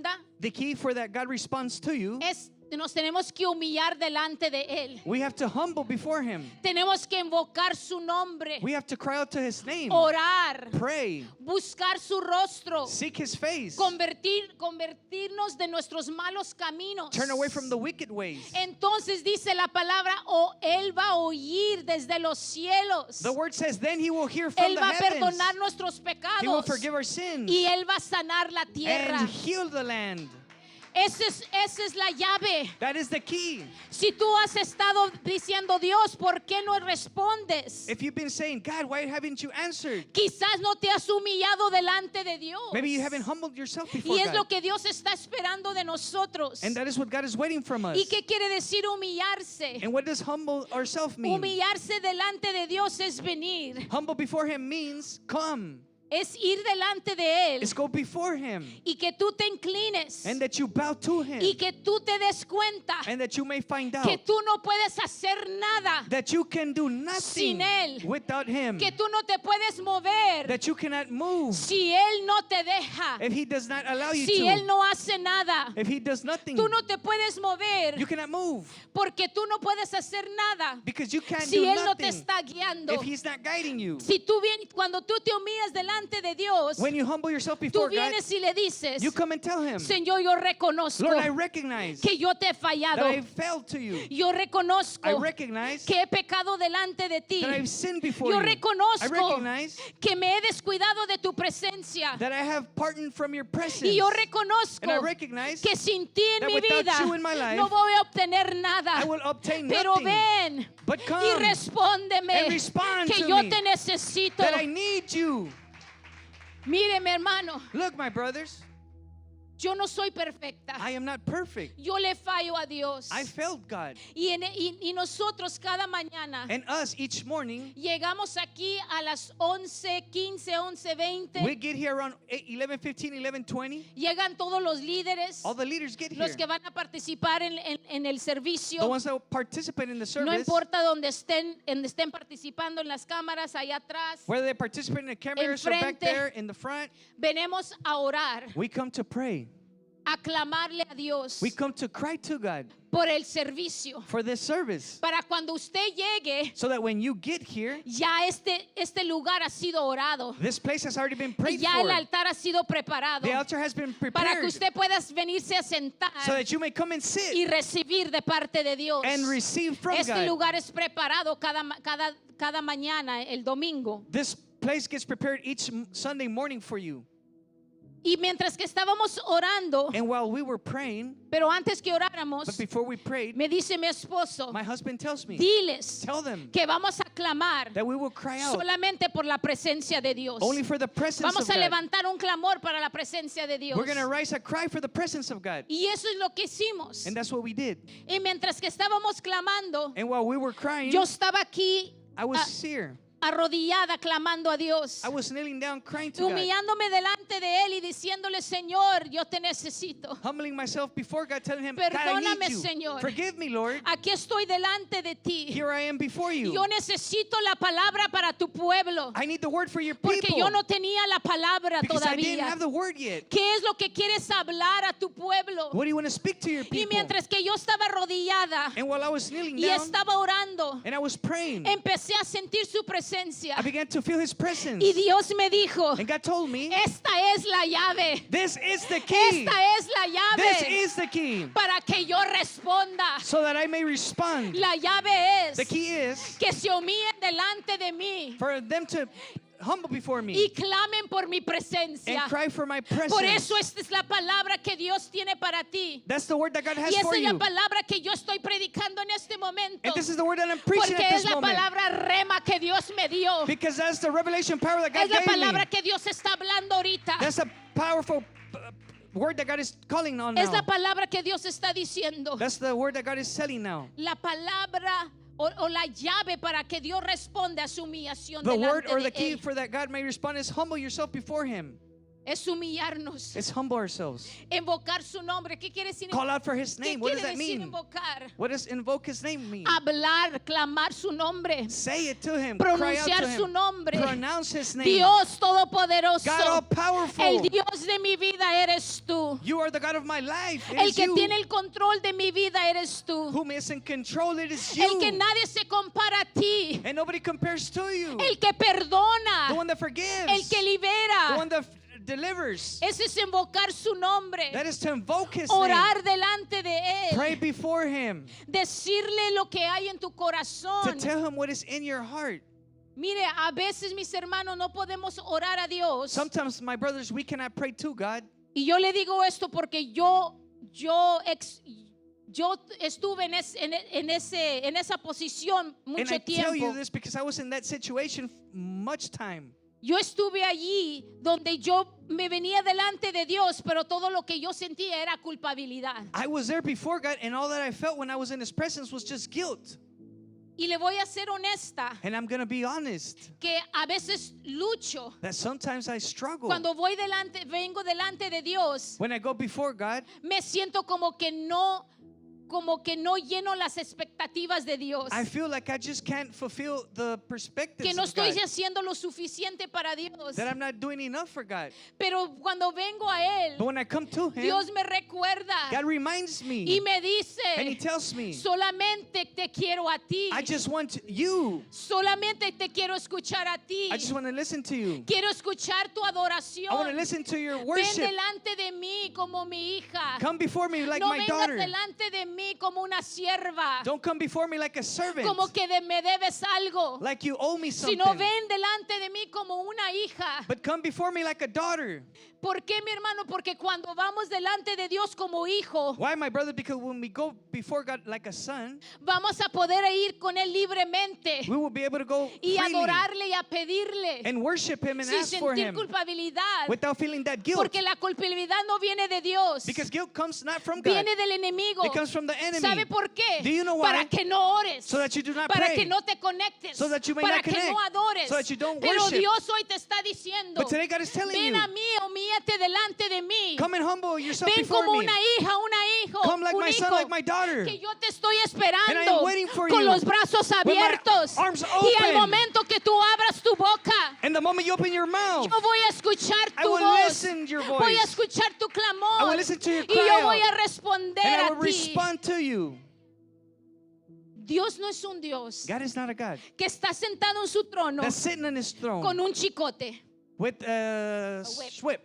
responda the key for that God responds to you, es nos tenemos que humillar delante de Él. we have to humble before Him. Tenemos que invocar su nombre, We have to cry out to His name, orar, pray, buscar su rostro, seek His face, convertirnos de nuestros malos caminos. turn away from the wicked ways. Entonces dice la palabra, Él va a oír desde los cielos. The word says, then He will hear from Él the va a heavens. perdonar nuestros He will pecados forgive our sins y Él va a sanar la tierra. and heal the land. Esa es la llave. That is the key. Si tú has estado diciendo, Dios, ¿por qué no respondes? If you've been saying, God, why haven't you answered? Quizás no te has humillado delante de Dios. Maybe you haven't humbled yourself before Y es lo God. que Dios está esperando de nosotros. And that is what God is waiting from us. ¿Y qué quiere decir humillarse? And what does humble ourselves mean? Humillarse delante de Dios es venir. Humble before Him means come. Es ir delante de Él It's go before Him. y que tú te inclines And that you bow to Him. y que tú te des cuenta And that you may find out que tú no puedes hacer nada, that you can do nothing sin Él. without Him. que tú no te puedes mover That you cannot move si Él no te deja, if He does not allow you si Él to. no hace nada. If He does nothing, Tú no te puedes mover you cannot move. porque tú no puedes hacer nada Because you can't si do Él no te nothing está guiando. if He's not guiding you. Si tú vienes, cuando tú te humillas delante de Dios, When you humble yourself tú before God, vienes y le dices, you come and tell Him, Señor, yo reconozco Lord, I recognize que yo te he that fallado. I failed to you. Yo reconozco I recognize que he pecado delante de ti. that I've sinned before Yo you. I reconozco recognize que me he descuidado de tu presencia. that I have parted from your presence. Y yo And I reconozco recognize que sin ti en that mi without vida you in my life, no voy a obtener nada. I will obtain Pero nothing. ven But y come respóndeme and respond que to yo me te necesito. that I need you. Mire, mi hermano, Look, my brothers, yo no soy perfecta. I am not perfect. Yo le fallo a Dios. I failed God. Y nosotros cada mañana And us each morning, llegamos aquí a las 11:15, 11:20. we get here around 11:15, 11:20. Llegan todos los líderes, All the leaders get here. los que van a participar en el The servicio. ones that participate in the No service, importa donde estén participando en las cámaras, allá atrás. whether they participate in the cameras or back Enfrente. there in the front, Venimos a orar, we come to pray. a clamarle a Dios We come to cry to God por el servicio. for this service. Para cuando usted llegue, So that when you get here, ya este lugar ha sido orado. this place has already been prayed Ya el for. altar ha sido preparado. The altar has been Para que prepared usted pueda venirse a sentar so that you may come and sit y recibir de parte de Dios. and receive from Este God. lugar es preparado cada mañana, el domingo. This place gets prepared each Sunday morning for you. Y mientras que estábamos orando, And while we were praying, pero antes que oráramos, but before we prayed, me dice mi esposo, my husband tells me, diles tell them que vamos a clamar that we will cry out solamente por la presencia de Dios. only for the presence Vamos of a God. levantar un clamor para la presencia de Dios. We're going to rise a cry for the presence of God. Y eso es lo que hicimos. And that's what we did. Y mientras que estábamos clamando, And while we were crying, yo estaba aquí I was here. arrodillada clamando a Dios, I was kneeling down crying to God, humillándome delante de Él y diciéndole, Señor, yo te necesito. humbling myself before God, telling Him, God, I Perdóname, need you. Señor. Forgive me, Lord. Aquí estoy delante de ti. Here I am before you. Yo necesito la palabra para tu pueblo, I need the word for your porque people yo no tenía la palabra because I didn't todavía. have the word yet. ¿Qué es lo que quieres hablar a tu pueblo? What do you want to speak to your Y people? mientras que yo estaba arrodillada And while I was kneeling y down estaba orando, and I was praying, empecé a sentir su presencia. I began to feel His presence. Y Dios me dijo, And God told me, esta es la llave. this is the key. Esta es la This llave is the key. para que yo responda. So that I may respond. La llave es The key is que se humillen delante de mí for them to humble before y me clamen por mi presencia. and cry for my Por presence. eso esta es la palabra que Dios tiene para ti. That's the word that God has Y esa for es la you. palabra que yo estoy predicando en este momento. And this is the word that I'm preaching Porque at es this la moment. palabra rema que Dios me dio. Because that's the revelation power that God Es la gave me. palabra que Dios está hablando ahorita. That's a powerful word that God is calling on Es la now. palabra que Dios está diciendo. That's the word that God is selling now. La palabra o la llave para que Dios responda a su humillación The word delante or de the key Él. for that God may respond is humble yourself before Him. Es humillarnos, It's humble ourselves. invocar su nombre. ¿Qué quiere decir? Call out for His ¿Qué name. What quiere does that decir mean? invocar? What does invoke His name mean? Hablar, clamar su nombre, Say it to Him. Cry out pronunciar to su Him. nombre. Pronounce His name. Dios Todopoderoso, God all powerful. el Dios de mi vida eres tú. You are the God of my life. It El is que you. tiene el control de mi vida eres tú. Whom is in control, it is El que you. nadie se compara a ti. And nobody compares to you. El que perdona. The one that forgives. El que The libera. one that delivers. Ese es invocar su nombre. That is to invoke His name. Orar delante de Pray Él. before Him. Decirle lo que hay en tu To corazón. tell Him what is in your heart. Mire, a veces mis hermanos no podemos orar a Dios. Sometimes, my brothers, we cannot pray to God. Y yo le digo esto porque yo estuve en esa posición And mucho I tell you tiempo. this because I was in that situation much time. Yo estuve allí donde yo me venía delante de Dios, pero todo lo que yo sentía era culpabilidad. I was there before God, and all that I felt when I was in His presence was just guilt. Y le voy a ser honesta, And I'm going to be honest que a veces lucho. that sometimes I struggle. Cuando vengo delante de Dios, When I go before God, me siento como que no lleno las expectativas de Dios. I feel like I just can't fulfill the perspectives Que no of estoy God. haciendo lo suficiente para Dios. That I'm not doing enough for God. Pero cuando vengo a Él, But when I come to Him, Dios me recuerda God reminds y me me and He dice, tells me, solamente te quiero a ti. I just want you. Solamente te quiero escuchar a ti. I just want to listen to you. Quiero escuchar tu I want to adoración. listen to your Ven worship. delante de mí como mi hija. Come before me like No my vengas daughter. delante de mí como una sierva. Don't come before me like a servant, Como que me debes algo. like you owe me something. Sino ven delante de mí como una hija. But come before me like a daughter. ¿Por qué, mi hermano? Porque cuando vamos delante de Dios como hijo, Why, my brother? Because when we go before God like a son, vamos a poder ir con Él libremente we will be able to go y freely adorarle y a pedirle and worship Him and sin ask for sentir Him culpabilidad. without feeling that guilt. Porque la culpabilidad no viene de Dios, Because guilt comes not from God. viene del enemigo. It comes from the enemy. ¿Sabe por qué? Do you know why? Para que no ores, So that you do not para pray. que no te conectes, So that you may para not que connect. no adores. So that you don't Pero worship. Dios hoy te está diciendo, But today God is telling ven you, a mí, humíllate delante de mí. come and humble yourself Ven before como me. una hija, hijo, Come like un my son, hijo, like my daughter. que yo te estoy And I esperando am waiting for con you los brazos with my abiertos. arms Y al open. momento que tú abras tu boca, And the moment you open your mouth, yo voy a escuchar I tu will voz. listen to your Voy a voice. escuchar tu I clamor. will listen to your Y cry yo voy out. a responder And I a will ti. respond to you. Dios no es un Dios God is not a God que está sentado en su trono that's sitting on His throne con un chicote with a whip. whip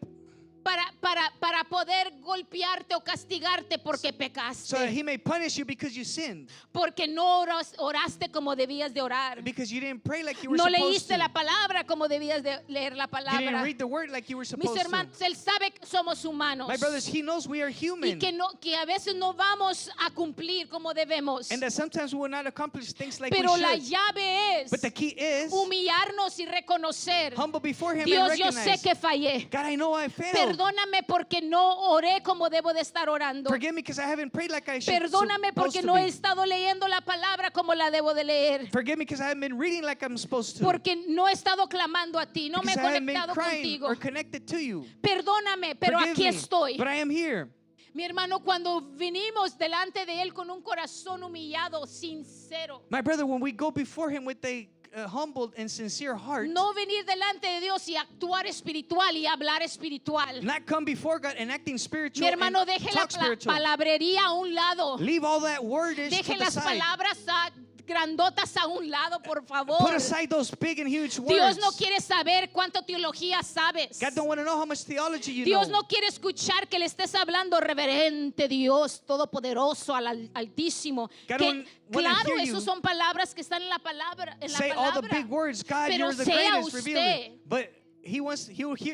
para poder golpearte o castigarte porque so that pecaste. He may punish you because you sinned, Porque no oraste como debías de orar. because you didn't pray like you were No supposed leíste to. la palabra como debías de leer la You didn't palabra. read the word like you were Mis supposed to. hermanos, Él sabe que somos humanos. My brothers, He knows we are Y human, que a veces no vamos a cumplir como debemos. and that sometimes we will not accomplish things like Pero we la should. llave es But the key is humillarnos y reconocer. humble before Him Dios, and yo sé recognize, que fallé. God, I know I failed. Perdóname porque no oré como debo de estar orando. Forgive me because I haven't prayed like I should. Perdóname supposed porque to no he be. estado leyendo la palabra como la debo de leer. Forgive me because I haven't been reading like I'm supposed to. Porque no he estado clamando a ti, no me he Because I haven't been conectado crying contigo. or connected to you. Perdóname, pero Forgive aquí me, estoy. but I am here. Mi hermano, cuando vinimos delante de Él con un corazón humillado, sincero, My brother, when we go before Him with a humbled and sincere heart, no venir delante de Dios y actuar espiritual y hablar espiritual. not come before God and acting spiritual Mi hermano, and deje la talk spiritual. palabrería a un lado. Leave all that wordage Deje to the las side. palabras grandotas a un lado, por favor. Put aside those big and huge words. Dios no quiere saber cuánto teología sabes. God don't want to know how much theology you Dios know. no quiere escuchar que le estés hablando reverente Dios todopoderoso al Altísimo. God Que, don't wanna claro, hear you esas son palabras que están en la palabra. Say all the big words, God, Pero you're the sea greatest, reveal it. usted. But He will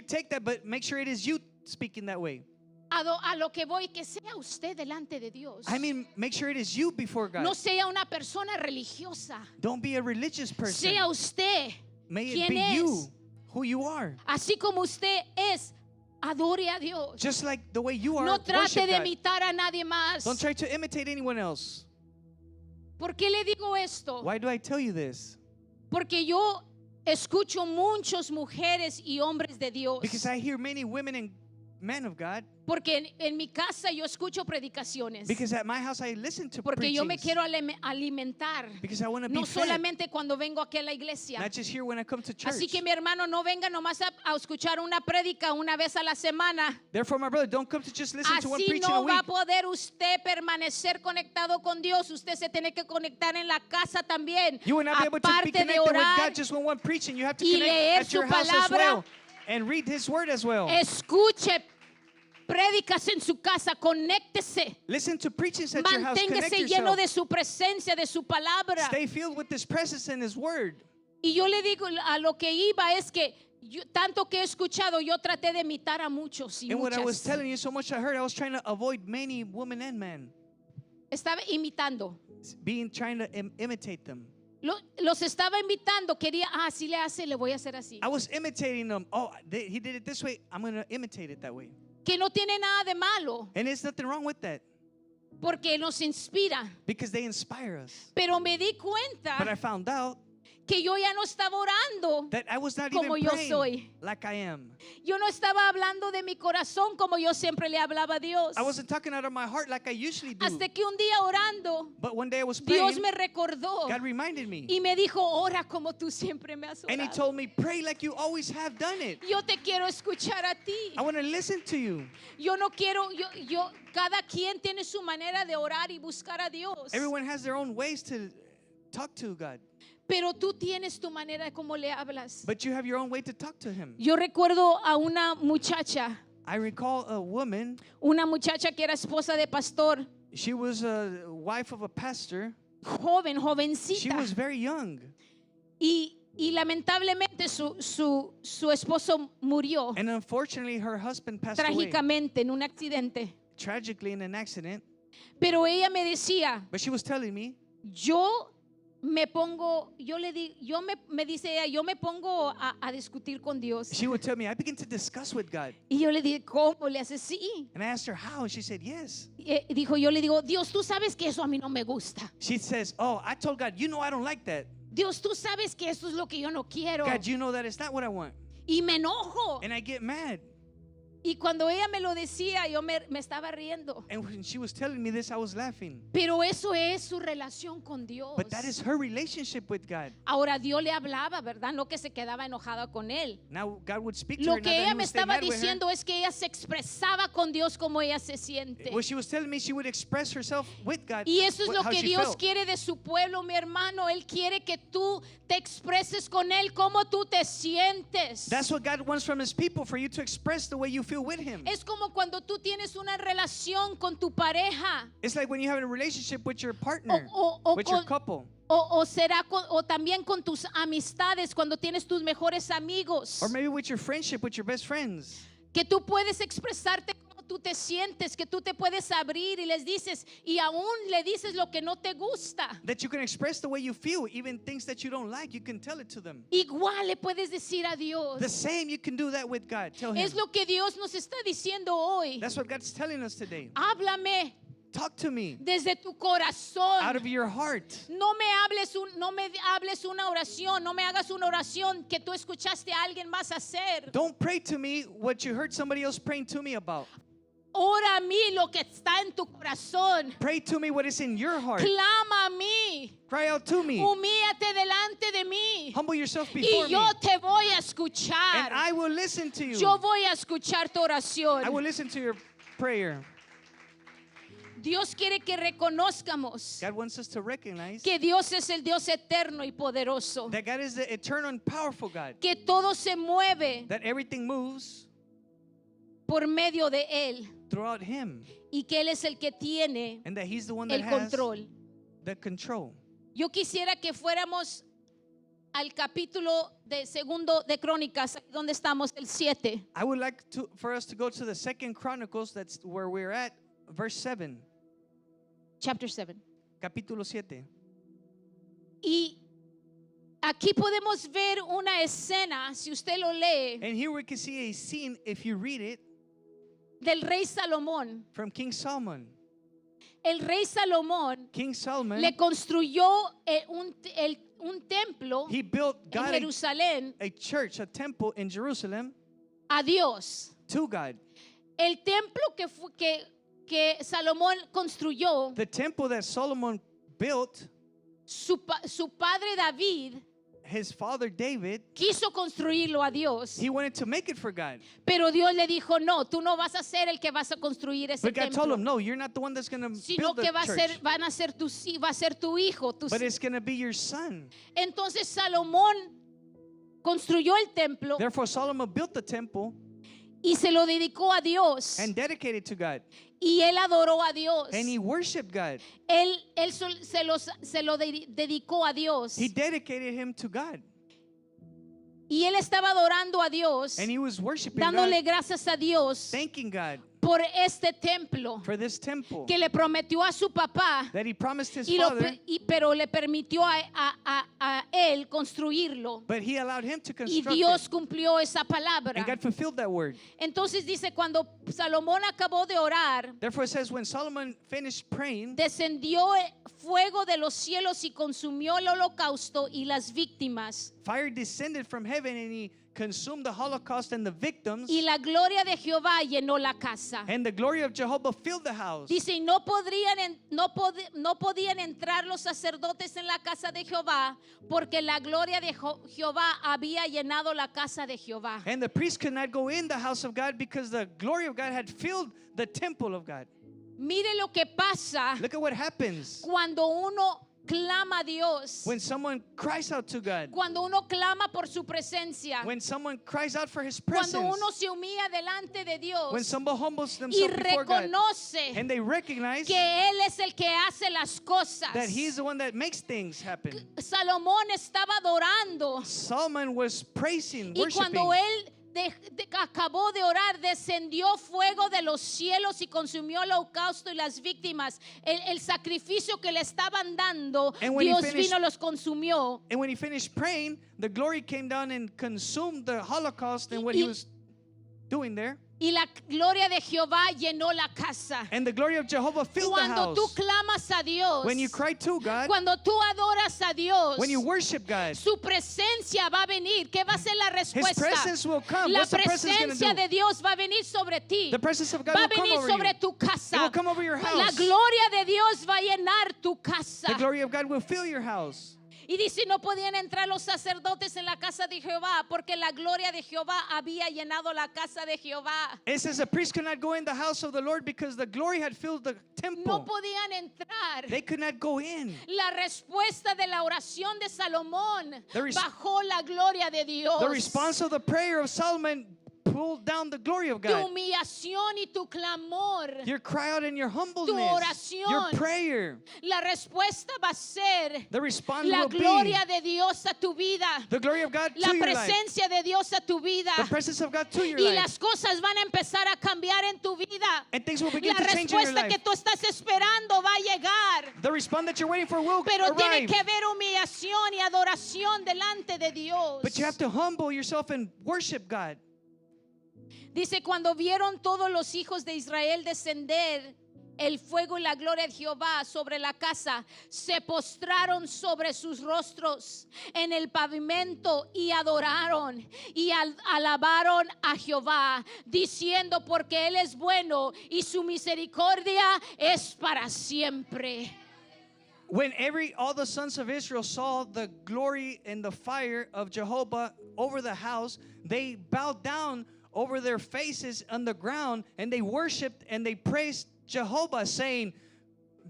take that, but make sure it is you speaking that way. A lo que voy, que sea usted delante de Dios. I mean, make sure it is you before God. No sea una persona religiosa. Don't be a religious person. Sea usted May it quien be es. you, who you are. Así como usted es, adore a Dios. Just like the way you are, No trate worship de God. imitar a nadie más. Don't try to imitate anyone else. ¿Por qué le digo esto? Why do I tell you this? Porque yo escucho muchas mujeres y hombres de Dios. Because I hear many women and men of God. Porque en mi casa yo escucho predicaciones. Because at my house I listen to Porque yo me preachings. quiero alimentar. Because I want to be No fed. solamente cuando vengo aquí a la iglesia. Not just here when I come to church. Así que mi hermano, no venga nomás a escuchar una prédica una vez a la semana. Therefore, my brother, don't come to just listen to one Así preaching a no va a week. poder usted permanecer conectado con Dios. Usted se tiene que conectar en la casa también. You will not be able to be Aparte de connected with orar, God just with one preaching. You have to y connect leer at your su house as palabra. well. And read His Word as well. escuche prédicas en su casa, conéctese. Listen to preachings at your house. Connect Manténgase lleno yourself. de su presencia, de su palabra. Stay filled with His presence and His Word. Y yo le digo, a lo que iba es que tanto que he escuchado, yo traté de imitar a muchos y And what I was muchas. telling you, so much I heard, I was trying to avoid many women and men. Estaba imitando. Trying to imitate them. Los estaba invitando, quería, así le hace, le voy a hacer así. I was imitating them. Oh, he did it this way. I'm going to imitate it that way. Que no tiene nada de malo, And there's nothing wrong with that porque nos inspira. because they inspire us. Pero me di But I cuenta found out que yo ya no estaba orando that I was not como even yo praying soy. like I am. Yo no estaba hablando de mi corazón como yo siempre le hablaba a Dios. I wasn't talking out of my heart like I usually do. Hasta que un día orando, But one day I was Dios praying, me recordó God reminded me. y me dijo, ora como tú siempre me has And He orado. told me, pray like you always have done it. Yo te quiero escuchar a ti. I want to listen to you. Yo no quiero, cada quien tiene su manera de orar y buscar a Dios. Everyone has their own ways to talk to God. Pero tú tienes tu manera de cómo le hablas. But you have your own way to talk to Him. Yo recuerdo a una muchacha I recall a woman, que era esposa de pastor, she was a wife of a pastor. She jovencita. was very young. Y lamentablemente su esposo murió And unfortunately, her husband passed away trágicamente en un accidente. tragically in an accident. Pero ella me decía, But she was telling me, yo me pongo a discutir con Dios. she would tell me, I begin to discuss with God. Y yo le dije, ¿cómo le haces? Sí. And I asked her how, and she said, yes. Yo le digo, Dios, tú sabes que eso a mí no me gusta. She says, oh, I told God, you know I don't like that. Dios, tú sabes que eso es lo que yo no quiero. God, you know that it's not what I want. Y me enojo. And I get mad. Y cuando ella me lo decía, yo me estaba riendo. And when she was telling me this, I was laughing. Pero eso es su relación con Dios. But that is her relationship with God. Ahora Dios le hablaba, ¿verdad? No que se quedaba enojada con él. Now God would speak to Lo her. Not que that ella he me would stay estaba mad with her. diciendo es que ella se expresaba con Dios como ella se siente. What she was telling me, she would express herself with God. Y eso es lo how que she Dios felt. quiere de su pueblo, mi hermano. Él quiere que tú te expreses con Él como tú te sientes. That's what God wants from His people, for you to express the way you feel with Him. Es como cuando tú tienes una relación con tu pareja. It's like when you have a relationship with your partner, O with your con- couple, o también con tus amistades, cuando tienes tus mejores amigos. or maybe with your friendship, with your best friends. Que tú puedes expresarte como tú te sientes, que tú te puedes abrir y les dices, y aún le dices lo que no te gusta. That you can express the way you feel, even things that you don't like, you can tell it to them. Igual le puedes decir a Dios. The same, you can do that with God. Tell Him. Es lo que Dios nos está diciendo hoy. That's what God's telling us today. Háblame Talk to me desde tu corazón. out of your heart. No me hables una oración, no me hagas una oración que tú escuchaste a alguien más hacer. Don't pray to me what you heard somebody else praying to me about. Ora a mí lo que está en tu corazón. Pray to me what is in your heart. Clama a mí. Cry out to me. Humíllate delante de mí. Humble yourself Y before me. yo te voy a And escuchar. I will listen to you. Yo voy a escuchar tu oración. I will listen to your prayer. Dios quiere que reconozcamos God wants us to recognize que Dios es el Dios eterno y poderoso. that God is the eternal and powerful God. Que todo se mueve That everything moves por medio de Él. throughout Him. Y que Él es el que tiene And that He's the one that el has control. the control. Yo quisiera que fuéramos al capítulo de segundo de Crónicas, donde estamos, el 7. I would like for us to go to the 2nd Chronicles, that's where we're at, verse 7. Chapter 7. Capítulo 7. Y aquí podemos ver una escena, si usted lo lee, And here we can see a scene, if you read it, del rey Salomón. from King Solomon. El rey Salomón King Solomon, le construyó un templo He built en God Jerusalén a church, a temple in Jerusalem a Dios. to God. El templo que Salomón construyó, The temple that Solomon built, su padre David his father David, quiso construirlo a Dios, he wanted to make it for God. pero Dios le dijo, no, tú no vas a ser el que vas a construir ese But God told templo, him, no, you're not the one that's going to sino build que the church. va a ser tu hijo. But it's going to be your son. Entonces Salomón construyó el templo Therefore, Solomon built the temple y se lo dedicó a Dios. and dedicated to God. Y él adoró a Dios. And he worshiped God. Se lo dedicó a Dios. He dedicated him to God. Y él estaba adorando a Dios, And he was worshiping dándole God, gracias a Dios thanking God por este templo for this temple que le prometió a su papá, that he promised his y father, pero le permitió a él construirlo. but he allowed him to Y construct Dios it. cumplió esa palabra. And God fulfilled that word. Entonces dice, cuando Salomón acabó de orar, Therefore, it says, when Solomon finished praying, descendió fuego de los cielos y consumió el holocausto y las víctimas. fire descended from heaven and he consumed the Holocaust and the victims. Y la gloria de Jehová llenó la casa. And the glory of Jehovah filled the house. Dice, y no podían entrar los sacerdotes en la casa de Jehová, porque la gloria de Jehová había llenado la casa de Jehová. And the priests could not go in the house of God because the glory of God had filled the temple of God. Mire lo que pasa Look at what happens cuando uno clama a Dios, when someone cries out to God, cuando uno clama por su presencia, when someone cries out for his presence, cuando uno se humilla delante de Dios when someone humbles y themselves before God, reconoce and they recognize que Él es el que hace las cosas. that he's the one that makes things happen. Salomón estaba adorando, Solomon was praising, y worshiping. cuando él acabó de orar, descendió fuego de los cielos y consumió el holocausto y las víctimas. El sacrificio que le estaban dando, And when he Dios finished- vino, los consumió. And when he finished praying, the glory came down and consumed the Holocaust and what he was doing there. Y la gloria de Jehová llenó la casa. And the glory of Jehovah filled the Cuando tú house. clamas a Dios, When you cry to God, cuando tú adoras a Dios, when you worship God, su presencia va a venir. ¿Qué va a ser la His respuesta? presence will come. La What's the presence going presencia to do? de Dios va a venir sobre ti. The presence of God Va a will come venir over sobre you. tu casa. It will come over your La house. gloria de Dios va a llenar tu casa. The glory of God will fill your house. Y dice, no podían entrar los sacerdotes en la casa de Jehová, porque la gloria de Jehová había llenado la casa de Jehová. It says the priest could not go in the house of the Lord because the glory had filled the No temple. podían entrar. They could not go in. La respuesta de la oración de Salomón The res- bajó la gloria de Dios. The response of the prayer of Solomon pulled down the glory of Tu God. humillación y tu clamor. Your cry out and your humbleness, oración. your prayer. La respuesta va a ser The response la will be gloria de Dios a tu vida. the glory of God La to your life. presencia de Dios a tu vida. The presence of God to your Y life. las cosas van a empezar a cambiar en tu vida. And things will begin La to change in your respuesta que life. tú estás esperando va a llegar. The response that you're waiting for will Pero tiene arrive. que haber humillación y adoración delante de Dios. But you have to humble yourself and worship God. Dice, cuando vieron todos los hijos de Israel descender el fuego y la gloria de Jehová sobre la casa, se postraron sobre sus rostros en el pavimento y adoraron y alabaron a Jehová, diciendo, porque Él es bueno y su misericordia es para siempre. When all the sons of Israel saw the glory and the fire of Jehovah over the house, they bowed down over their faces on the ground, and they worshiped and they praised Jehovah, saying,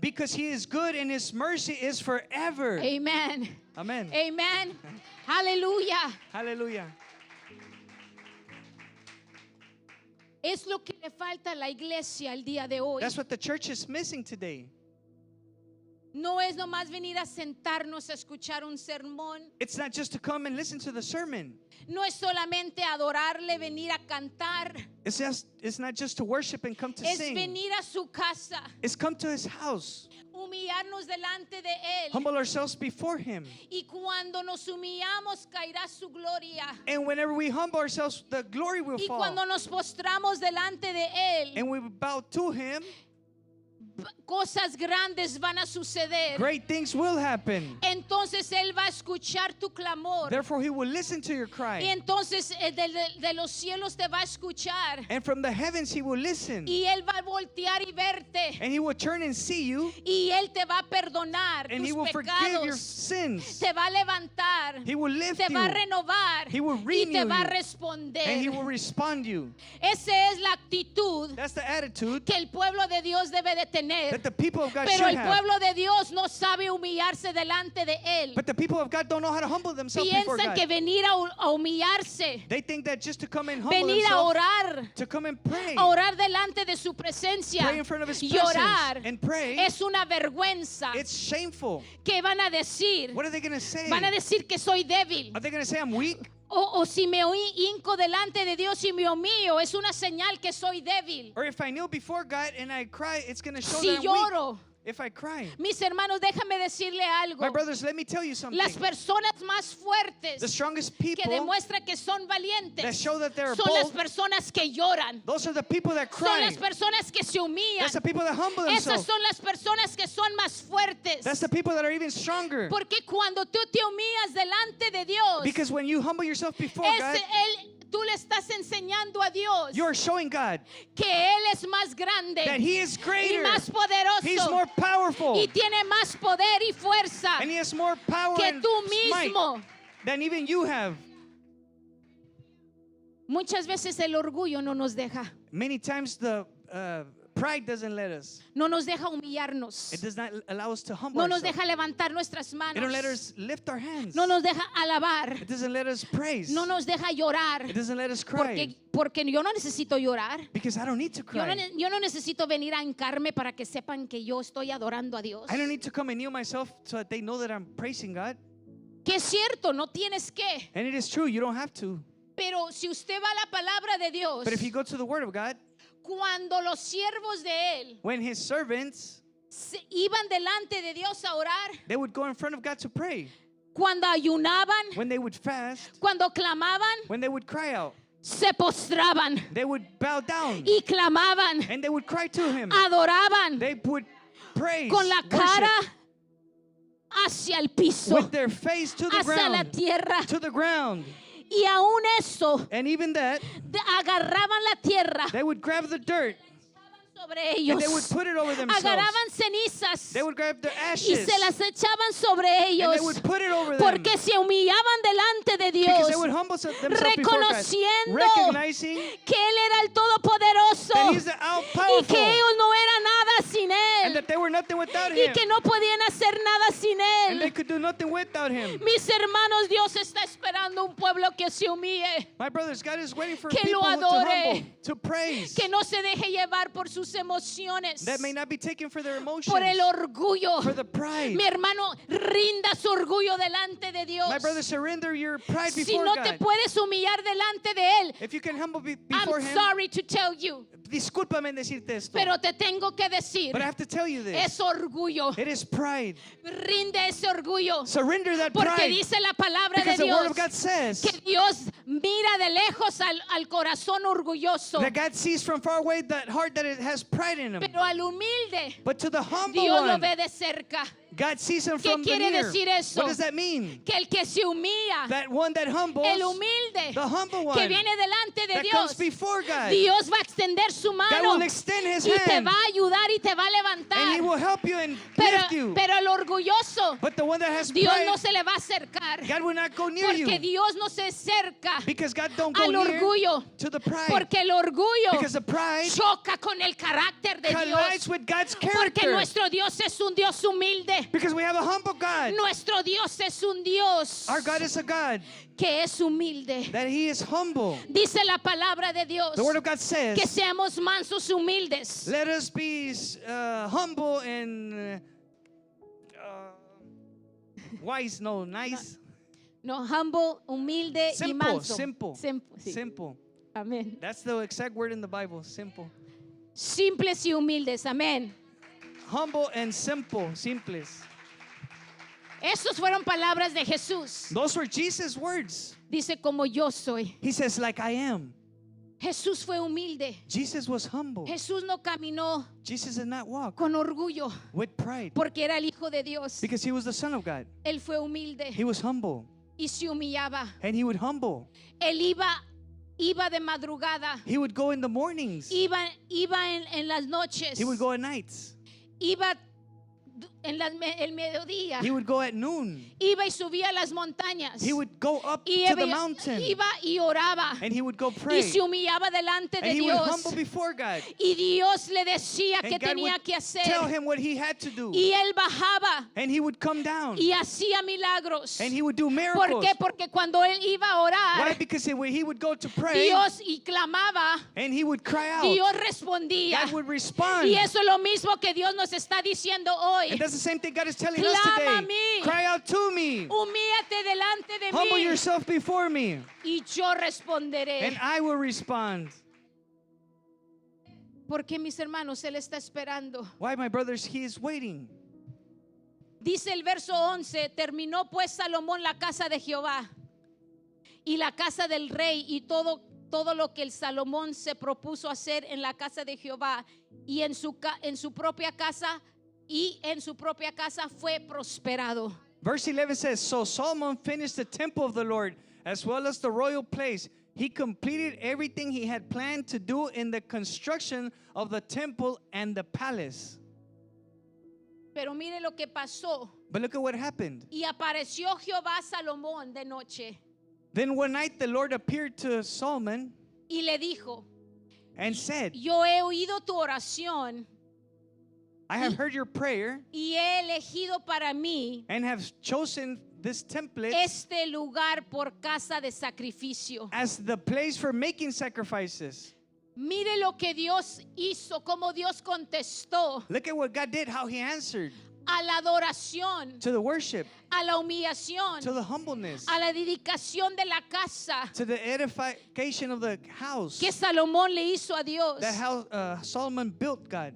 because he is good and his mercy is forever. Amen. Amen. Amen. Aleluya. Hallelujah. Es lo que le falta a la iglesia el día de hoy. That's what the church is missing today. No es nomás venir a sentarnos a escuchar un sermón. It's not just to come and listen to the sermon. No es solamente adorarle, venir a cantar. It's not just to worship and come to Es sing. venir a su casa, It's come to his house. humillarnos delante de Él. Humble ourselves before him. Y cuando nos humillamos, caerá su gloria. And whenever we humble ourselves, the glory will Y fall. cuando nos postramos delante de Él, And we bow to him, cosas grandes van a suceder. Great things will happen. Entonces Él va a escuchar tu clamor. Therefore, He will listen to your Y cry. entonces de los cielos te va a escuchar. And from the heavens, He will listen. Y Él va a voltear y verte. And He will turn and see you. Y Él te va a perdonar And He tus will forgive your pecados. sins. Te va a levantar. He will lift Te va a you. renovar. He will Y te renew va a you. responder. And He will respond you. Esa es la actitud That's the attitude que el pueblo de Dios debe de tener. that the people of God Pero should el have. pueblo de Dios no sabe humillarse delante de Él. But the people of God don't know how to humble themselves before Piensan God. que venir a humillarse, They think that just to come and humble venir a themselves, orar, to come and pray, a orar delante de su presencia pray in front of His y presence orar, and pray, es una vergüenza. it's shameful. ¿Qué van a decir? What are they going to say? Van a decir que soy débil. Are they going to say I'm weak? O si me hinco delante de Dios y me humillo, es una señal que soy débil. Or if I kneel before God and I cry, it's going to show Si that I'm lloro, weak. If I cry. mis hermanos, déjame decirle algo. My brothers, let me tell you something. Las personas más fuertes The strongest que people demuestran que son that valientes show that they're son las bold, personas que lloran. those are the people that Son cry. las personas que se humillan. That's the people that humble Esas themselves. son las personas que son más fuertes. That's the people that are even stronger. Porque cuando tú te humillas delante de Dios, Because when you humble yourself before God, tú le estás enseñando a Dios you are showing God que Él es más grande that He is y greater. más poderoso He's more powerful. y tiene más poder y fuerza And He has more power que and tú might mismo. than even you have. Muchas veces el orgullo no nos deja. Many times the pride doesn't let us. No nos deja humillarnos. It does not allow us to humble No nos ourselves. deja levantar nuestras It don't let manos. us lift our hands. No nos deja alabar. It doesn't let us praise. No nos deja llorar. It doesn't let us cry. Porque yo no necesito llorar. Because I don't need to cry. Yo no necesito venir a hincarme para que sepan que yo estoy adorando a Dios. I don't need to come and kneel myself so that they know that I'm praising God. Que es cierto, no tienes que. And it is true, you don't have to. Pero si usted va a la palabra de Dios, But if you go to the Word of God, cuando los siervos de Él when His servants, iban delante de Dios a orar, they would go in front of God to pray. cuando ayunaban, When they would fast, cuando clamaban, when they would cry out, se postraban they would bow down y clamaban, and they would cry to Him. adoraban They would praise, con la worship, cara hacia el piso, with their face to the hacia la ground, tierra. to the ground. Y aún eso, And even that, agarraban la tierra they would grab the dirt sobre and ellos, they would put it over themselves. agarraban cenizas They would grab their y ashes se las echaban sobre and ellos, they would put it over them. porque se humillaban delante de Because Dios, they would humble themselves before God, reconociendo recognizing que Él era el Todopoderoso that He's the y all-powerful que ellos no eran nada sin and Él that they were nothing without y Him que no podían hacer nada sin and they Él. could do nothing without Him. Mis hermanos, Dios está esperando un pueblo que se humille, My brothers, God is waiting for Que people lo to adore. humble, to praise, que no se deje llevar por sus emociones, that may not be taken for their emotions, por el orgullo. for the pride. Mi hermano, rinda su orgullo delante de Dios. My brother, surrender your pride Si before no te God. puedes humillar delante de Él, If you can humble before I'm Him, sorry to tell you, discúlpame en decirte esto, pero te tengo que decir, but I have to tell you this. es orgullo. It is pride. Rinde ese orgullo. Surrender that Porque pride. dice la palabra de Because the Word Dios of God says que Dios mira de lejos al corazón orgulloso, that God sees from far away that heart that it has pride in Him. pero al humilde But to the humble Dios lo one, ve de cerca. God sees him ¿Qué from the quiere near. decir eso? What does that mean? Que el que se humilla, That one that humbles, el humilde, the humble one, que viene delante de that comes Dios, before God, Dios va a extender su God mano will extend His y te hand va a ayudar y te va a and He levantar. will help you and Pero, lift you. pero el orgulloso, But the one that has Dios pride, no se le va a acercar. God will not go near Porque you Dios no se acerca because God don't go al near orgullo. to the pride. Porque el orgullo Because the pride choca con el carácter de collides Dios. with God's Porque character. nuestro Dios es un Dios humilde. Because we have a humble God. Nuestro Dios es un Dios Our God is a God que es humilde. that He is humble. Dice la palabra de Dios The Word of God says, que seamos mansos y humildes. let us be humble and wise, no, nice. No, humble, humilde y Simple, manso. simple, Sí. simple. Amén. That's the exact word in the Bible, simple. Simples y humildes. Amén. Humble and simple, simples. Esas fueron palabras de Jesús. Those were Jesus' words. Dice como yo soy. He says, like I am. Jesús fue humilde. Jesus was humble. Jesús no caminó Jesus did not walk con orgullo with pride porque era el Hijo de Dios. because he was the Son of God. Él fue humilde He was humble y se humillaba. and he would humble. Él iba de madrugada, He would go in the mornings. iba en las noches, He would go at nights. iba en el mediodía, He would go at noon. iba y subía a las montañas, He would go up y to the mountain iba y oraba, and he would go y pray. se humillaba delante de And he would Dios, humble before God. y Dios le decía qué And God tenía would que hacer, tell him what he had to do. y él bajaba And he would come down y hacía milagros. and he would do ¿Por miracles. qué? Porque cuando él iba a Why? orar, Because he would go to pray Dios y clamaba, and he would cry out. Dios respondía. God would respond. Y eso es lo mismo que Dios nos está diciendo hoy. And that's the same thing God is telling us Clama a today. mí. Cry out to me. Humíllate delante de Humble mí yourself before me, y yo responderé. and I will respond. Porque mis hermanos, Él está esperando. Why, my brothers? He is waiting. Dice el verso 11, terminó pues Salomón la casa de Jehová y la casa del rey y todo lo que el Salomón se propuso hacer en la casa de Jehová y en su propia casa fue prosperado. Verse 11 says, So Solomon finished the temple of the Lord, as well as the royal place. He completed everything he had planned to do in the construction of the temple and the palace. Pero mire lo que pasó. But look at what happened. Y apareció Jehová a Salomón de noche Then one night the Lord appeared to Solomon y le dijo, and said, yo he oído tu oración I have heard your prayer y he elegido para mí and have chosen this template este lugar por casa de sacrificio. as the place for making sacrifices. Mire lo que Dios hizo, cómo Dios contestó Look at what God did, how he answered a la adoración, to the worship, a la humillación, to the humbleness, a la dedicación de la casa to the edification of the house que Salomón le hizo a Dios. that house Solomon built, God.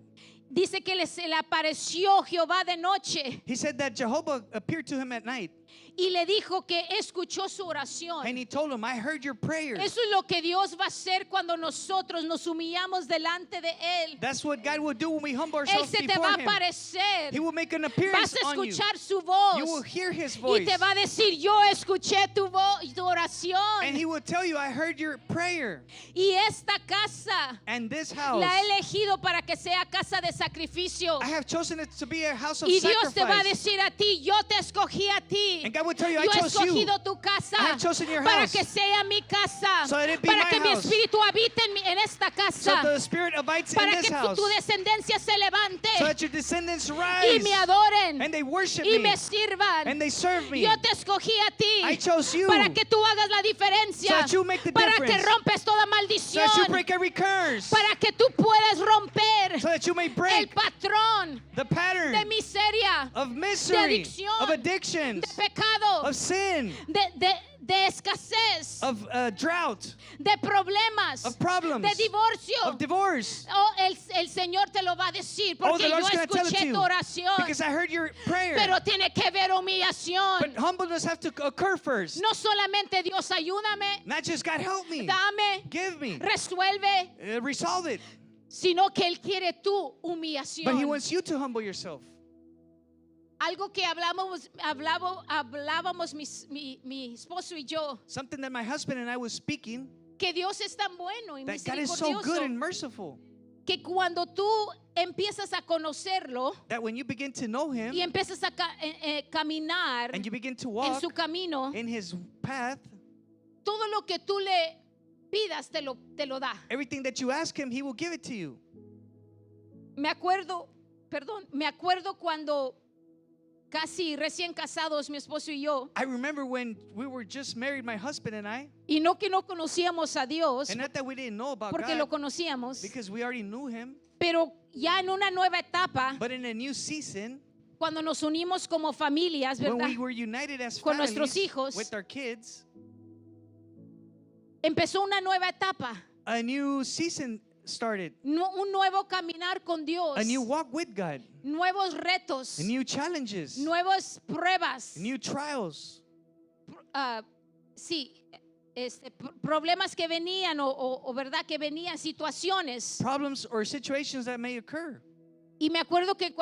Dice que se le apareció Jehová de noche He said that Jehovah appeared to him at night y le dijo que escuchó su and oración. he told him, I heard your prayers. Eso es lo que Dios va a hacer cuando nosotros nos humillamos delante de Él. That's what God will do when we humble Él ourselves se te before va a him. aparecer. He will make an Vas appearance a on you. escuchar su You will voz hear his y voice. te va a decir, yo escuché tu And oración. he will tell you, I heard your prayer. Y esta casa And this house, la he elegido para que sea casa de sacrificio. I have chosen it to be a house of Y Dios te va a sacrifice. decir a ti, yo te escogí a ti. And God will tell you, I Yo he chose you escogido tu casa I have chosen your para house que sea mi casa, so that it be para my que mi house. espíritu habite en esta so casa, the Spirit abides in para this que house. tu descendencia se levante So that your descendants y rise me adoren and they worship y me me sirvan. and they serve me. Yo te escogí a ti I chose you para que tú hagas la diferencia, so that you make the para que difference. rompes toda so maldición, that you break every curse. para que tú puedas romper so that you may el break patrón the pattern de miseria, of misery, adicción, of addictions, de pecado, of sin, de escasez, of drought, de problemas, of problems, de divorcio. of divorce. Oh, el Señor te lo va a decir Oh, porque the yo Lord's going to tell it to escuché you tu oración. because I heard your prayer. Pero tiene que haber humillación. But humbleness have to occur first. No solamente Dios ayúdame, Not just God help me, dame, give me, resuelve, resolve it. sino que Él quiere tu But He humillación. wants you to humble yourself. Algo que hablábamos mi esposo y yo, Something that my husband and I was speaking, que Dios es tan bueno y that God is so good misericordioso, and merciful, que cuando tú empiezas a conocerlo that when you begin to know Him y empiezas a caminar and you begin to en walk su camino, in His path, todo lo que tú le pidas te lo da. everything that you ask Him, He will give it to you. Me acuerdo cuando casi recién casados mi esposo y yo, I remember when we were just married, my husband and I, y no que no conocíamos a Dios, and not that we didn't know about porque lo God, conocíamos, because we already knew Him, pero ya en una nueva etapa, but in a new season, cuando nos unimos como familias, when ¿verdad? we were united as Con families nuestros hijos, with our kids, empezó una nueva etapa, a new season started, un nuevo caminar con Dios, a new walk with God, nuevos retos, new challenges, nuevas pruebas, new trials, sí, problemas que venían o verdad que venían situaciones. Problems or situations that may occur. Y me acuerdo que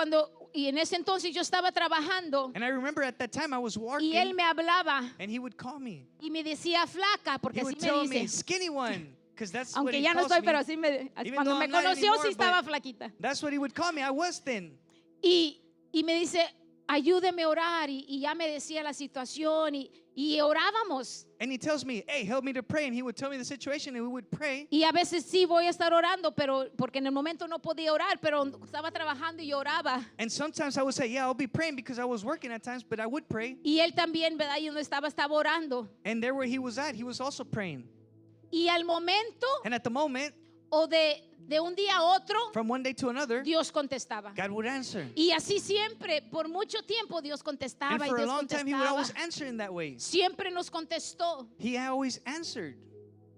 y en ese entonces yo estaba trabajando And I remember at that time I was y working, él me hablaba and he would call me. y me decía flaca, porque He así would me tell me, dice. skinny one, because that's what Aunque he ya no calls estoy, me. pero así Even cuando though me I'm not conoció anymore, sí estaba but flaquita. That's what he would call me. I was thin. Y me dice, ayúdeme a orar. Y ya me decía la situación y orábamos. And he tells me, hey, help me to pray. And he would tell me the situation, and we would pray. Y a veces sí voy a estar orando, pero porque en el momento no podía orar, pero estaba trabajando y oraba. And sometimes I would say, yeah, I'll be praying because I was working at times, but I would pray. Y él también, ¿verdad? Y donde estaba orando. And there where he was at, he was also praying. Y al momento And at the moment, o de un día a otro, from one day to another, Dios contestaba. God would answer. Y así siempre, por mucho tiempo, Dios And contestaba y for a Dios long time, he would contestaba. always answer in that way. Siempre nos contestó. He always answered.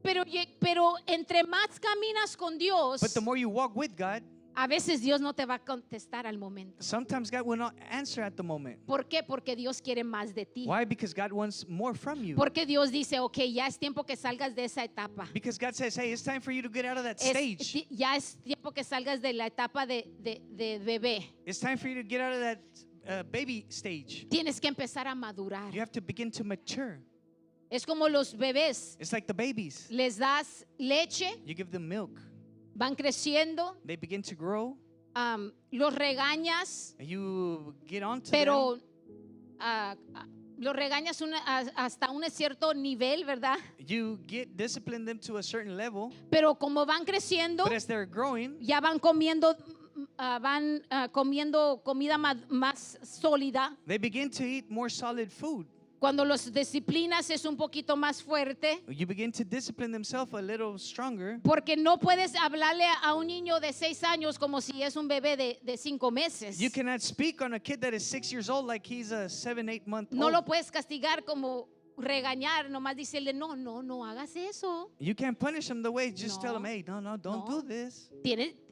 Pero entre más caminas con Dios, But the more you walk with God, a veces Dios no te va a contestar al momento. sometimes God will not answer at the moment. ¿Por qué? Porque Dios quiere más de ti. Why? Because God wants more from you. Porque Dios dice, ok, ya es tiempo que salgas de esa etapa. Because God says, hey, it's time for you to get out of that stage. Ya es tiempo que salgas de la etapa de bebé. It's time for you to get out of that baby stage. Tienes que empezar a madurar. You have to begin to mature. Es como los bebés. It's like the babies. Les das leche, You give them milk. van creciendo, They begin to grow. los regañas, And you get onto pero them. los regañas hasta un cierto nivel, ¿verdad? You discipline them to a certain level. Pero como van creciendo, But as they're growing, ya van comiendo comida más sólida. they begin to eat more solid food. Cuando los disciplinas es un poquito más fuerte, You begin to discipline themselves a little stronger. porque no puedes hablarle a un niño de 6 años como si es un bebé de 5 meses. You cannot speak on a kid that is 6 years old like he's a 7-8 month No old. lo puedes castigar como regañar, nomás decirle, no hagas eso. You can't punish him the way, just tell No. him, hey, no, don't No. do this.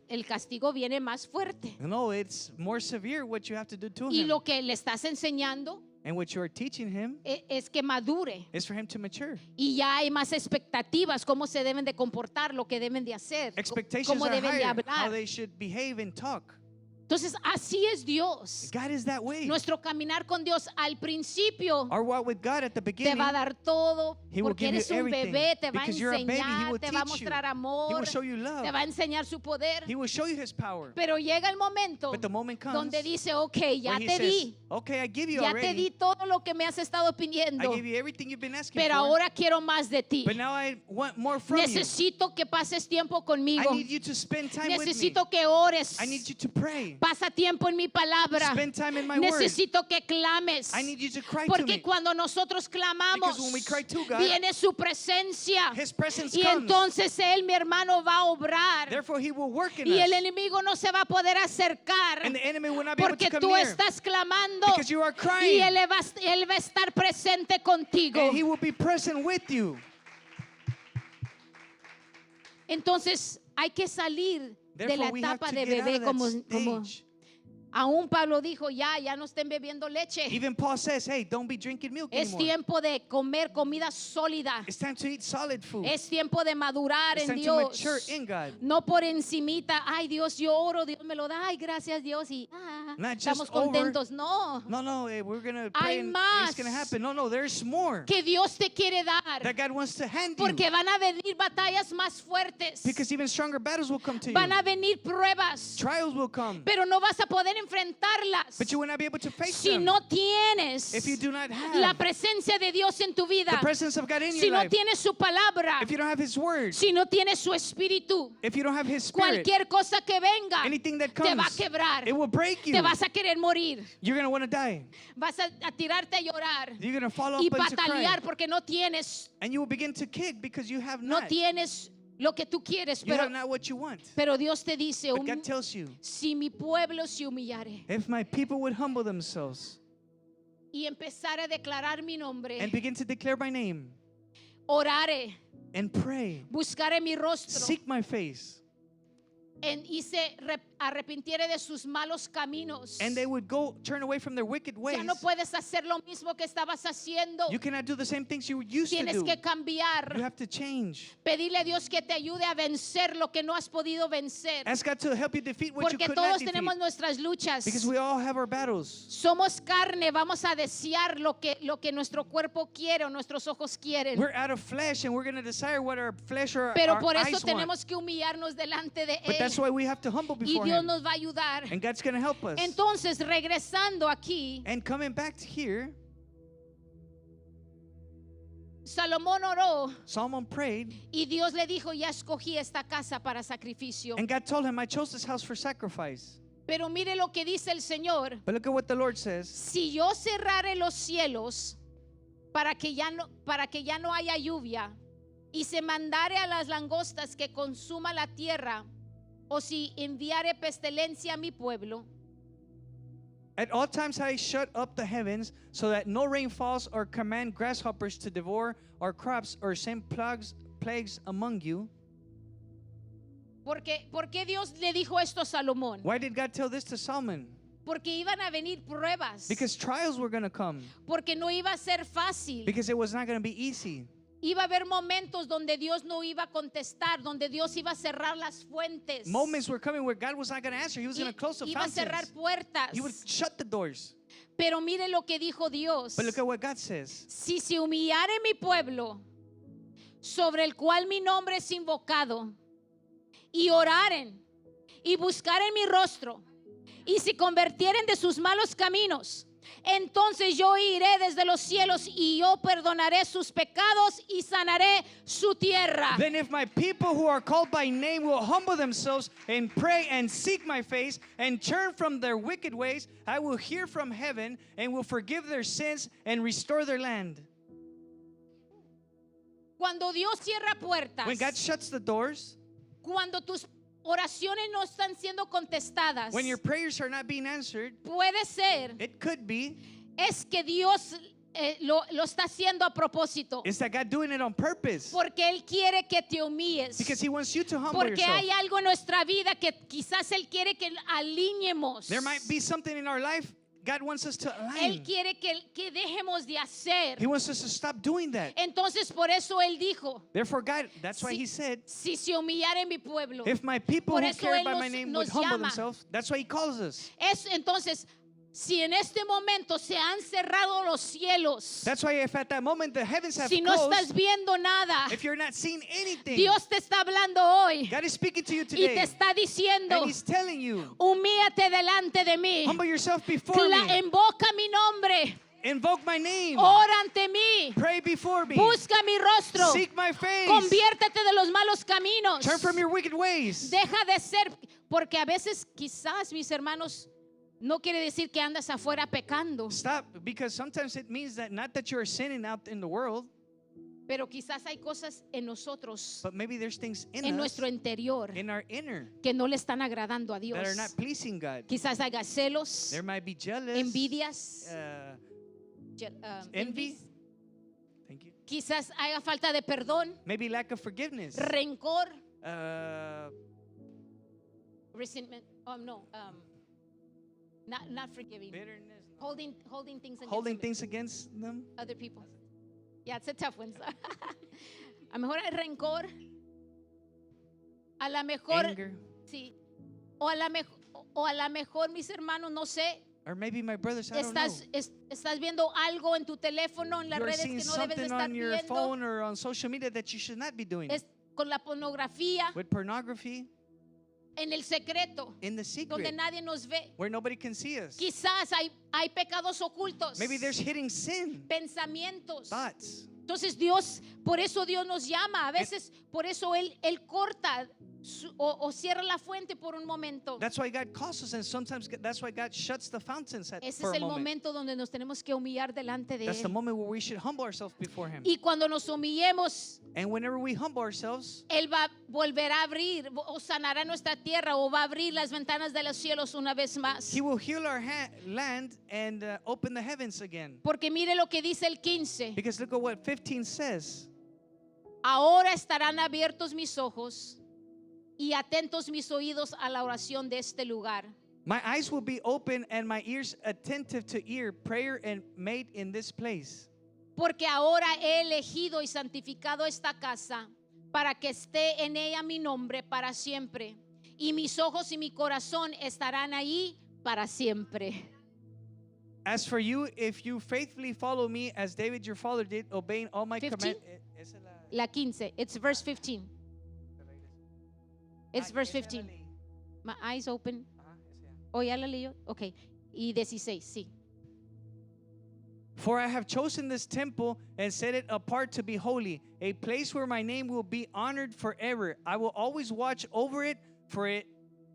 El castigo viene más fuerte. No, it's more severe what you have to do to Y him. lo que le estás enseñando And what you are teaching him es que madure. is for him to mature. Y ya hay más expectativas, cómo se deben de comportar, lo que deben de hacer, Expectations cómo are deben de higher, how hablar. they should behave and talk. Entonces, así es Dios. God is that way. Nuestro caminar con Dios al principio Our walk with God at the te beginning, va a dar todo, He will porque give you eres un everything. bebé, te va a Because you're a baby, He enseñar, will te va a teach you. mostrar He amor, will show you love. te va a enseñar su poder. He will show you His power. Pero llega el momento But the moment comes donde dice, ok, ya where He te says, di, okay, I give you ya te already. di todo lo que me has estado I pidiendo, give you everything you've been asking pero for. ahora quiero más de ti. But now I want more from you. Necesito que pases tiempo I conmigo. need you to spend time with me. Necesito que ores. I need you to pray. Pasa tiempo en mi palabra. Spend time in my word. Necesito que clames. I need you to cry to Porque me. cuando nosotros clamamos, Because when we cry to God, viene su presencia. His presence Y comes. entonces Él, mi hermano, va a obrar. Therefore, He will work in Y el us. enemigo no se va a poder acercar. And the enemy will not be able Porque to tú come near. estás clamando. Because you are Y crying. él va a estar presente contigo. And He will be present with you. Entonces hay que salir de la Therefore, we have etapa to de get out bebé of como that stage. aún Pablo dijo, ya no estén bebiendo leche. Even Paul says, hey, don't be drinking milk Es anymore. tiempo de comer comida sólida. It's time to eat solid food. Es tiempo de madurar It's en time to Dios. mature in God. No por encimita, ay Dios, yo oro, Dios me lo da, ay gracias Dios y Not just estamos over. contentos. No, No, we're going to Hay pray and más. it's going to happen. No, there's more que Dios te quiere dar. that God wants to hand you. Porque van a venir batallas más fuertes. Because even stronger battles will come to Van you. a venir pruebas. Trials will come. Pero no vas a poder enfrentarlas But you will not be able to face si them no tienes if you do not la have presencia de Dios en tu vida. the presence of God in Si your no life. tienes su palabra. If you don't have His Word, Si no tienes su espíritu. if you don't have His Spirit, Cualquier cosa que venga anything that te va a comes, quebrar. it will break you. Te vas a querer morir. You're going to want to die. Vas a tirarte a llorar. You're going to fall up Y into cry. patalear porque no tienes. And you will begin to kick because you have No not. tienes lo que tú quieres. You have not what you want. Pero Dios te dice, But God tells you, si mi pueblo se humillare if my people would humble themselves y empezar a declarar mi nombre, and begin to declare my name orare, and pray, buscaré mi rostro seek my face, y arrepintiere de sus malos caminos. and they would go turn away from their wicked ways, Ya no puedes hacer lo mismo que estabas haciendo. you cannot do the same things you used to Tienes do. que cambiar. You have to change. Pedirle a Dios que te ayude a vencer lo que no has podido vencer. Ask God to help you defeat what you Porque could not todos defeat. tenemos nuestras luchas. Because we all have our battles. Somos carne, vamos a desear lo que nuestro cuerpo quiere o nuestros ojos quieren. We're out of flesh and we're going to desire what our flesh or Pero our por eso eyes want. tenemos que humillarnos delante de But that's Él. why we have to humble Y before Dios Him. nos va a ayudar. And God's going to help us. Entonces, regresando aquí, And coming back to here, Salomón oró Solomon prayed, y Dios le dijo, ya escogí esta casa para sacrificio. and God told him, I chose this house for sacrifice. Pero mire lo que dice el Señor. But look at what the Lord says. Si yo cerrare los cielos para que ya no haya lluvia y se mandare a las langostas que consuma la tierra, o si enviare pestilencia a mi pueblo, At all times I shut up the heavens so that no rain falls, or command grasshoppers to devour our crops, or send plagues among you. ¿Por qué Dios le dijo esto a Salomón? Why did God tell this to Solomon? Porque iban a venir pruebas, Because trials were going to come. porque no iba a ser fácil. Because it was not going to be easy. Iba a haber momentos donde Dios no iba a contestar, donde Dios iba a cerrar las fuentes, Moments were coming where God was not going to answer. He was going to close the iba a cerrar fountains. puertas. He would shut the doors. Pero mire lo que dijo Dios. But look at what God says. Si se humillare mi pueblo, sobre el cual mi nombre es invocado, y oraren y buscaren mi rostro, y si convirtieren de sus malos caminos, entonces yo iré desde los cielos y yo perdonaré sus pecados y sanaré su tierra. Then if my people who are called by name will humble themselves and pray and seek my face and turn from their wicked ways, I will hear from heaven and will forgive their sins and restore their land. Cuando Dios cierra puertas, When God shuts the doors, cuando tus oraciones no están siendo contestadas, when your prayers are not being answered, puede ser it could be es que Dios lo está haciendo a propósito. is that God doing it on purpose. Porque Él quiere que te humilles. Because He wants you to humble Porque yourself. hay algo en nuestra vida que quizás Él quiere que alineemos. There might be something in our life God wants us to Él align. quiere que dejemos de hacer. He wants us to stop doing that. Entonces por eso Él dijo, Therefore, God, that's why He said, si se humillare mi pueblo. if my people Por who eso care Él by my nos- name nos would humble llama. themselves, that's why He calls us. Entonces, si en este momento se han cerrado los cielos, That's why if at that moment the heavens have si no closed, estás viendo nada, if you're not seeing anything, Dios te está hablando hoy God is speaking to you y te today. está diciendo, And He's telling you, humíllate delante de mí. humble yourself before me. Invoca mi nombre. Invoke my name. Ora ante mí. Pray before me. Busca mi rostro. Seek my face. Conviértete de los malos caminos. Turn from your wicked ways. Deja de ser, porque a veces quizás mis hermanos no quiere decir que andas afuera pecando, Stop, because sometimes it means that not that you're sinning out in the world, pero quizás hay cosas en nosotros, but maybe there's things in en us, nuestro interior, in our inner, que no le están agradando a Dios. that are not pleasing God. Quizás haya celos, There might be jealous, envidias, envy. Thank you. quizás haya falta de perdón, Maybe lack of forgiveness. rencor, Uh, resentment. Not forgiving. bitterness. Holding things against Holding them- things against them. other people. Yeah, it's a tough one. A lo mejor hay rencor. A lo mejor, Anger. sí. O a lo mejor, mis hermanos, no sé, Or maybe my brothers, I don't know. estás viendo algo en tu teléfono, en las You're redes seeing que no debes de something estar on your viendo. phone or on social media that you should not be doing. Es con la pornografía, With pornography, en el secreto, in the donde secret, nadie nos ve. where nobody can see us. Quizás hay pecados ocultos, Maybe there's hidden sin, pensamientos. thoughts. Entonces Dios, por eso Dios nos llama. A veces, por eso Él corta o cierra la fuente por un momento. That's why God calls us, and sometimes that's why God shuts the fountains Ese for es a el moment. momento donde nos tenemos que humillar delante de That's the Él. moment where we should humble ourselves before Him. Y cuando nos humillemos, And whenever we humble ourselves, Él va a volver a abrir o sanará nuestra tierra o va a abrir las ventanas de los cielos una vez más. He will heal our land and open the heavens again. Porque mire lo que dice el 15. Because look at what 15 says. Ahora estarán abiertos mis ojos y atentos mis oídos a la oración de este lugar. My eyes will be open and my ears attentive to ear prayer and made in this place. Porque ahora he elegido y santificado esta casa para que esté en ella mi nombre para siempre. Y mis ojos y mi corazón estarán ahí para siempre. As for you, if you faithfully follow me as David your father did, obeying all my 15? commands. La 15. It's verse 15. It's verse 15. My eyes open. Oh, ya la leyó. Ok. Y 16, sí. For I have chosen this temple and set it apart to be holy, a place where my name will be honored forever. I will always watch over it, for it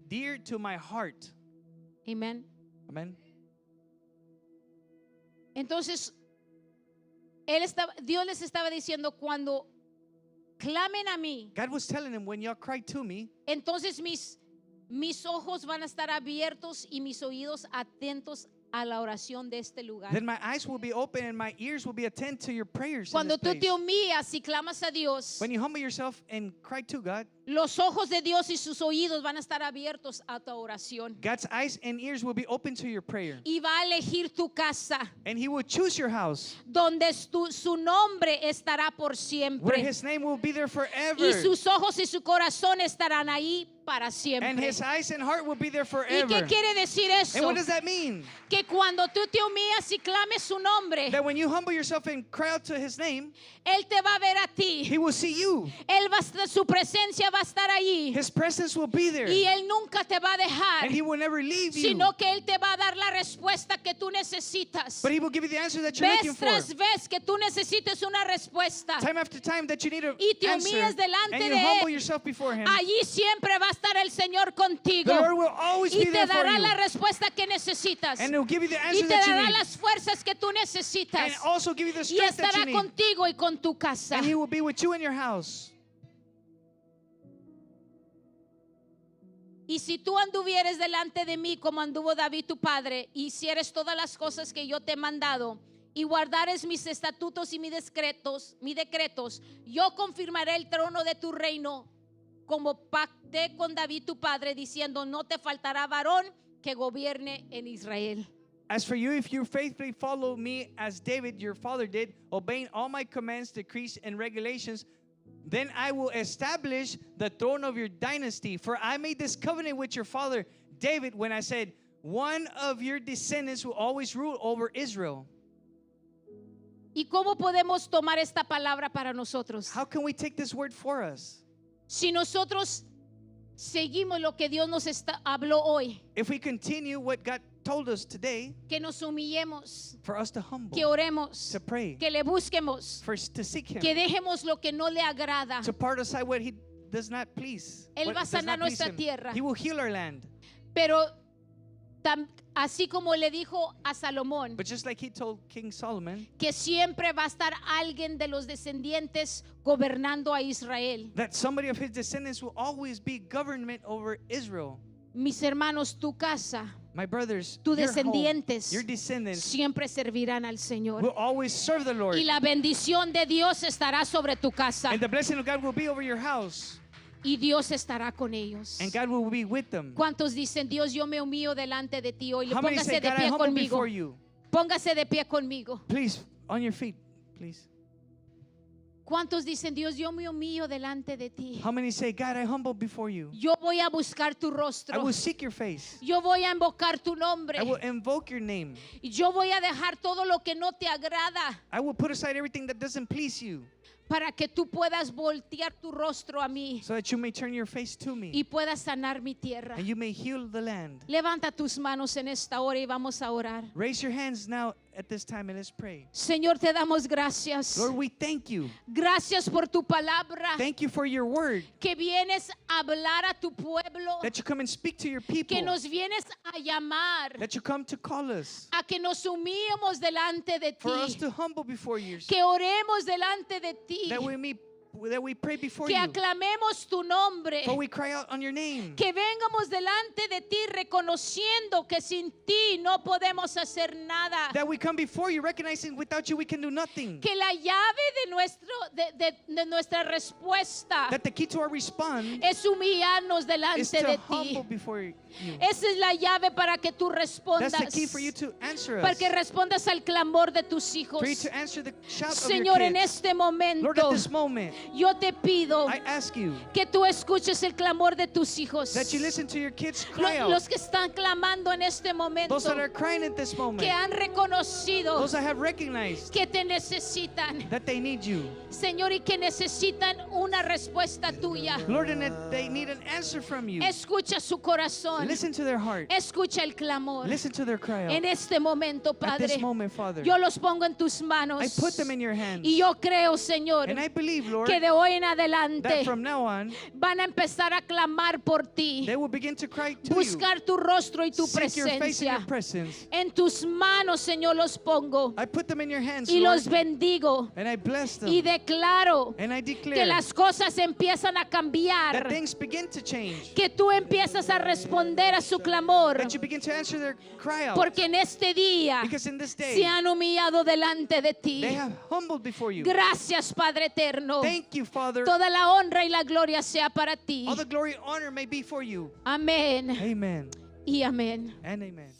dear to my heart. Amen. Amen. Entonces, Dios les estaba diciendo, cuando clamen a mí, God was telling him, when y'all cry to me, entonces mis ojos van a estar abiertos y mis oídos atentos a la oración de este lugar. then my eyes will be open and my ears will be attentive to your prayers. In Cuando this tú te place. humillas y clamas a Dios, When you humble yourself and cry to God, los ojos de Dios y sus oídos van a estar abiertos a tu oración. God's eyes and ears will be open to your prayer. Y va a elegir tu casa, And he will choose your house, donde su nombre estará por where siempre. his name will be there forever. Y sus ojos y su corazón estarán ahí para And siempre. his eyes and heart will be there ¿Y forever. qué quiere decir And eso? what does that mean? Que cuando tú te humillas y clames su nombre, That when you humble yourself and cry out to his name, Él te va a ver a ti. he will see you. Él va a estar, su presencia va a estar allí. His presence will be there. Y Él nunca te va a dejar, And he will never leave you. sino que Él te va a dar la respuesta que tú necesitas. But he will give you the answer that you're looking Vez for. tras vez que tú necesites una respuesta, Time after time that you need an y te answer. humillas delante And you de humble él, yourself before him. allí siempre va a estar el Señor contigo. The Lord will always Y be te there for dará you. la respuesta que necesitas. And he'll give you the Y answer te that you dará need. las fuerzas que tú necesitas. And also give you the Y strength that you estará need. contigo y con tu casa. And he will be with you in your house. Y si tú anduvieres delante de mí como anduvo David tu padre, y hicieres todas las cosas que yo te he mandado, y guardares mis estatutos y mis decretos, yo confirmaré el trono de tu reino, como pacté con David tu padre, diciendo, no te faltará varón que gobierne en Israel. As for you, if you faithfully follow me as David your father did, obeying all my commands, decrees, and regulations, then I will establish the throne of your dynasty. For I made this covenant with your father David when I said, one of your descendants will always rule over Israel. ¿Y cómo podemos tomar esta palabra para nosotros? How can we take this word for us? Si nosotros seguimos lo que Dios nos habló hoy, If we continue what God told us today, que nos humillemos, for us to humble, que oremos, to pray, que le busquemos, for us to seek Him, que dejemos lo que no le agrada. to part aside what He does not please. Él what va a does sanar not please nuestra Him. tierra. He will heal our land. Pero así como le dijo a Salomón, But just like He told King Solomon, que siempre va a estar alguien de los descendientes gobernando a Israel. that somebody of his descendants will always be government over Israel. Mis hermanos, tu casa, My brothers, tus your home, descendientes your descendants siempre servirán al Señor. will always serve the Lord. Y la bendición de Dios estará sobre tu casa. And the blessing of God will be over your house. Y Dios estará con ellos. And God will be with them. ¿Cuántos dicen, Dios, yo me humillo delante de ti hoy? How many say, Póngase de God, I pie humble conmigo. before you? Póngase de pie conmigo. Please, on your feet, please. ¿Cuántos dicen, Dios, yo me humillo delante de ti? How many say, God, I humble before you? Yo voy a buscar tu I rostro. will seek your face. Yo voy a invocar tu nombre. I will invoke your name. Yo voy a dejar todo lo que no te agrada I will put aside everything that doesn't please you para que tú puedas voltear tu rostro a mí so that you may turn your face to me y puedas sanar mi tierra. and you may heal the land. Levanta tus manos en esta hora y vamos a orar. Raise your hands now at this time and let's pray. Señor, te damos gracias. Lord, we thank you. Gracias por tu palabra Thank you for your word, que vienes a hablar a tu pueblo, that you come and speak to your people, que nos vienes a llamar, that you come to call us, a que nos humillemos delante de for us ti, to humble before you, que oremos delante de ti, that we may that we pray before que you. aclamemos tu nombre, For we cry out on your name. que vengamos delante de ti reconociendo que sin ti no podemos hacer nada. That we come before you recognizing without you we can do nothing. Que la llave de nuestra respuesta That the key to our response es humillarnos is delante to de humble ti. before you. Esa es la llave para que tú respondas. That's the key for you to answer Para us. que respondas al clamor de tus hijos. For you to answer the shout of Señor, your en kids. este momento Lord, at this moment, yo te pido I ask you que tú escuches el clamor de tus hijos. that you listen to your kids cry out. Los que están clamando en este momento, Those that are crying at this moment. que han reconocido Those that have recognized que te necesitan, that they need you. Señor, y que necesitan una respuesta tuya. Lord, and that they need an answer from you. Escucha su corazón, Listen to their heart. escucha el clamor. Listen to their cry En out. este momento, At Padre, this moment, Father, yo los pongo en tus manos. I put them in your hands. Y yo creo, Señor, And I believe, Lord, que de hoy en that adelante from now on, van a empezar a clamar por ti, they will begin to cry to you. buscar tu rostro y tu Seek your face and presencia. your presence. En tus manos, Señor, los pongo I put them in your hands, y Lord, los bendigo and I bless them. y declaro And I que declare las cosas empiezan a that cambiar, things begin to change. que tú empiezas a responder a su clamor, That you begin to answer their cry out. porque en este día Because in this se day, han humillado delante de ti. they have humbled before you. Gracias, Padre eterno. Thank you, Father. Toda la honra y la gloria sea para ti. All the glory and honor may be for you. Amén Amen y amén. and amen.